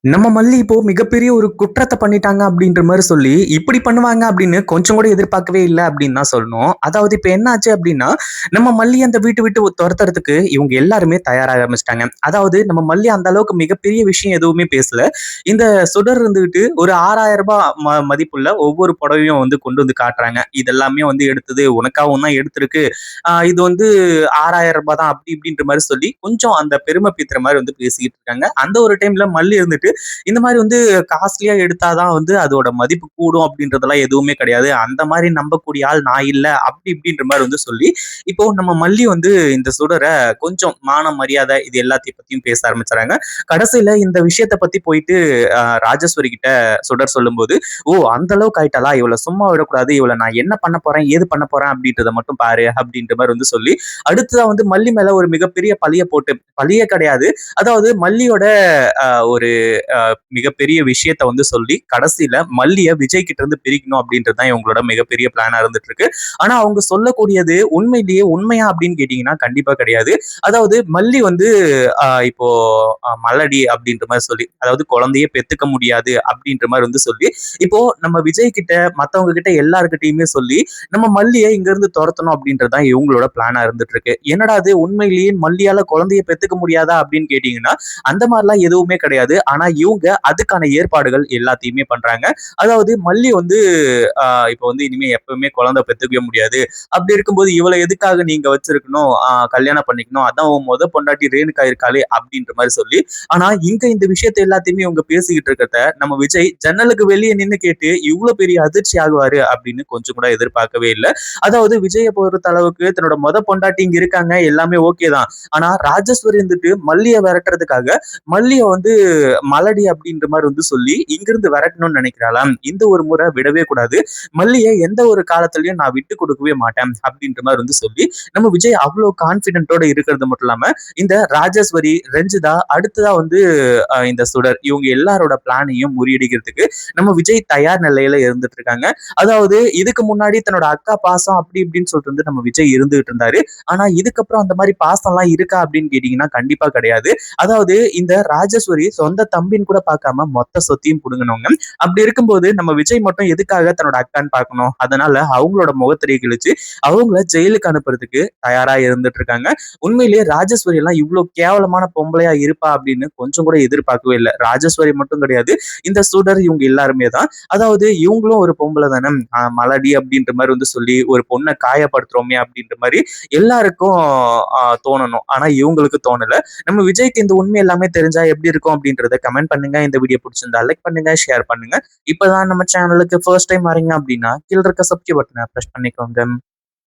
நம்ம மல்லி இப்போ மிகப்பெரிய ஒரு குற்றத்த பண்ணிட்டாங்க அப்படின்ற மாரி சொல்லி, இப்படி பண்ணுவாங்க அப்படின்னு கொஞ்சம் கூட எதிர்பார்க்கவே இல்ல அப்படின்னு தான் சொல்லணும். அதாவது இப்ப என்ன ஆச்சு அப்படின்னா, நம்ம மல்லிய அந்த வீட்ட விட்டு தொரத்துறதுக்கு இவங்க எல்லாருமே தயாராக ஆரம்பிச்சுட்டாங்க. அதாவது நம்ம மல்லி அந்த அளவுக்கு மிகப்பெரிய விஷயம் எதுவுமே பேசல. இந்த சுடர் இருந்துகிட்டு ஒரு ரூ. 6,000 மதிப்புள்ள ஒவ்வொரு புடவையும் வந்து கொண்டு வந்து காட்டுறாங்க. இதெல்லாமே வந்து எடுத்தது உனக்காகவும் தான் எடுத்திருக்கு. இது வந்து ரூ. 6,000 தான் அப்படி இப்படின்ற மாரி சொல்லி கொஞ்சம் அந்த பெருமை பீத்துற மாரி வந்து பேசிக்கிட்டு இருக்காங்க. அந்த ஒரு டைம்ல மல்லி இருந்துட்டு இந்த மாதிரி வந்து காஸ்ட்லியா எடுத்தாதான் வந்து அதோட மதிப்பு கூடும் அப்படின்றதெல்லாம் எதுவுமே கிடையாது. அந்த மாதிரி நம்பக்கூடிய ஆள் நான் இல்ல. அப்படி இப்படின்ற மாதிரி வந்து சொல்லி, இப்போ நம்ம மல்லி வந்து இந்த சுடர கொஞ்சம் மானம், மரியாதை இது எல்லாத்தையும் பத்தியும் பேச ஆரம்பிச்சுறாங்க. கடைசியில இந்த விஷயத்த பத்தி போயிட்டு ராஜேஸ்வரி கிட்ட சுடர் சொல்லும்போது, "ஓ! அந்த அளவுக்கு ஆயிட்டாளா? இவள சும்மா விடக்கூடாது. இவள நான் என்ன பண்ண போறேன், ஏது பண்ண போறேன் அப்படின்றத மட்டும் பாரு" அப்படின்ற மாரி வந்து சொல்லி, அடுத்ததா வந்து மல்லி மேல ஒரு மிகப்பெரிய பழிய போட்டு பழியே கிடையாது. அதாவது மல்லியோட ஒரு மிகப்பெரிய விஷயத்த வந்து சொல்லி கடைசியில மல்லிய விஜய் கிட்ட இருந்து பிரிக்கணும் அப்படின்றது தான் இவங்களோட மிகப்பெரிய பிளானா இருந்துட்டு இருக்கு. ஆனா அவங்க சொல்லக்கூடியது உண்மையிலேயே உண்மையா அப்படின்னு கேட்டீங்கன்னா கண்டிப்பா கிடையாது. அதாவது மல்லி வந்து இப்போ மலடி அப்படின்ற மாதிரி சொல்லி, அதாவது குழந்தையே பெத்துக்க முடியாது அப்படின்ற மாதிரி வந்து சொல்லி, இப்போ நம்ம விஜய் கிட்ட மத்தவங்க கிட்ட எல்லாருக்கிட்டையுமே சொல்லி நம்ம மல்லியை இங்க இருந்து துரத்தணும் அப்படின்றதுதான் இவங்களோட பிளானா இருந்துட்டு இருக்கு. என்னடா அது உண்மையிலேயே மல்லியால குழந்தையை பெத்துக்க முடியாதா அப்படின்னு கேட்டீங்கன்னா அந்த மாதிரிலாம் எதுவுமே கிடையாது. ஆனா இவங்க அதுக்கான ஏற்பாடுகள் எல்லாத்தையுமே பண்றாங்க. அதாவது மல்லி வந்து இப்ப வந்து இனிமே எப்பவுமே குழந்தை பெத்துக்கவே முடியாது. அப்படி இருக்கும்போது இவள எதுக்காக நீங்க வச்சிருக்கணும்? கல்யாணம் பண்ணிக்கணும். அதான் உன் பொண்டாட்டி ரேணுகா இருக்காளே அப்படின்ற மாரி சொல்லி, ஆனா இங்க இந்த விஷயத்த எல்லாத்தையுமே இவங்க பேசிக்கிட்டு இருக்கிறத நம்ம விஜய் ஜன்னலுக்கு வெளிய நின்னு கேட்டு இவ்ளோ பெரிய அதிர்ச்சி ஆகுவாரு அப்படின்னு கொஞ்சம் கூட எதிர்பார்க்கவே இல்ல. அதாவது விஜய பொறுத்த அளவுக்கு தன்னோட பொண்டாட்டி இங்க இருக்காங்க. எல்லாமே ஓகே தான். ஆனா ராஜேஸ்வரி இருந்துட்டு மல்லிய விரட்டுறதுக்காக மல்லிய வந்து மலடி அப்படின்ற மாதிரி வந்து சொல்லி இங்கிருந்து விரட்டணும்னு நினைக்கிறாளாம். இந்த ஒரு முறை விடவே கூடாது. மல்லிய எந்த ஒரு காலத்திலயும் நான் விட்டு கொடுக்கவே மாட்டேன் அப்படின்ற மாதிரி வந்து சொல்லி நம்ம விஜய் அவ்வளவு கான்பிடென்ட்டோட இருக்கிறது மட்டும் இல்லாம இந்த ராஜேஸ்வரி, ரஞ்சிதா அடுத்ததா வந்து இந்த சுடர் இவங்க எல்லாரோட பிளானையும் முறியடிக்கிறதுக்கு நம்ம விஜய் தயார் நிலையில இருந்துட்டு இருக்காங்க. அதாவது இதுக்கு முன்னாடி தன்னோட அக்கா பாசம் அப்படி இப்படின்னு சொல்லிட்டு வந்து நம்ம விஜய் இருந்துகிட்டு இருந்தாரு. ஆனா இதுக்கப்புறம் அந்த மாதிரி பாசம் எல்லாம் இருக்கா அப்படின்னு கேட்டீங்கன்னா கண்டிப்பா கிடையாது. அதாவது இந்த ராஜேஸ்வரி சொந்த தம்பின்னு கூட பார்க்காம மொத்த சொத்தையும் புடுங்கினவங்க. அப்படி இருக்கும்போது நம்ம விஜய் மட்டும் எதுக்காக தன்னோட அக்கான்னு பார்க்கணும்? அதனால அவங்களோட முகத்திரையை கிழிச்சு அவங்கள ஜெயிலுக்கு அனுப்புறதுக்கு தயாரா இருந்துட்டு இருக்காங்க. உண்மையிலேயே ராஜேஸ்வரி எல்லாம் இவ்வளவு கேவலமான பொம்பளையா இருப்பா அப்படின்னு கொஞ்சம் கூட எதிர்பார்க்கவே இல்லை. ராஜேஸ்வரி மட்டும் கிடையாது. இந்த சுடர் இவங்க எல்லாருமே தான். அதாவது இவங்களும் ஒரு பொம்பளை தானே, மலடி அப்படின்ற மாதிரி வந்து சொல்லி ஒரு பொண்ணை காயப்படுத்துறோமே அப்படின்ற மாதிரி எல்லாருக்கும் தோணணும். ஆனா இவங்களுக்கு தோணல. நம்ம விஜய்க்கு இந்த உண்மை எல்லாமே தெரிஞ்சா எப்படி இருக்கும் அப்படின்றத கமெண்ட் பண்ணுங்க. இந்த வீடியோ பிடிச்சிருந்தா லைக் பண்ணுங்க, ஷேர் பண்ணுங்க. இப்பதான் நம்ம சேனலுக்கு ஃபர்ஸ்ட் டைம் வரீங்க அப்படின்னா கீழ இருக்க சப்ஸ்கிரைப் பட்டனை பிரஸ் பண்ணிக்கோங்க.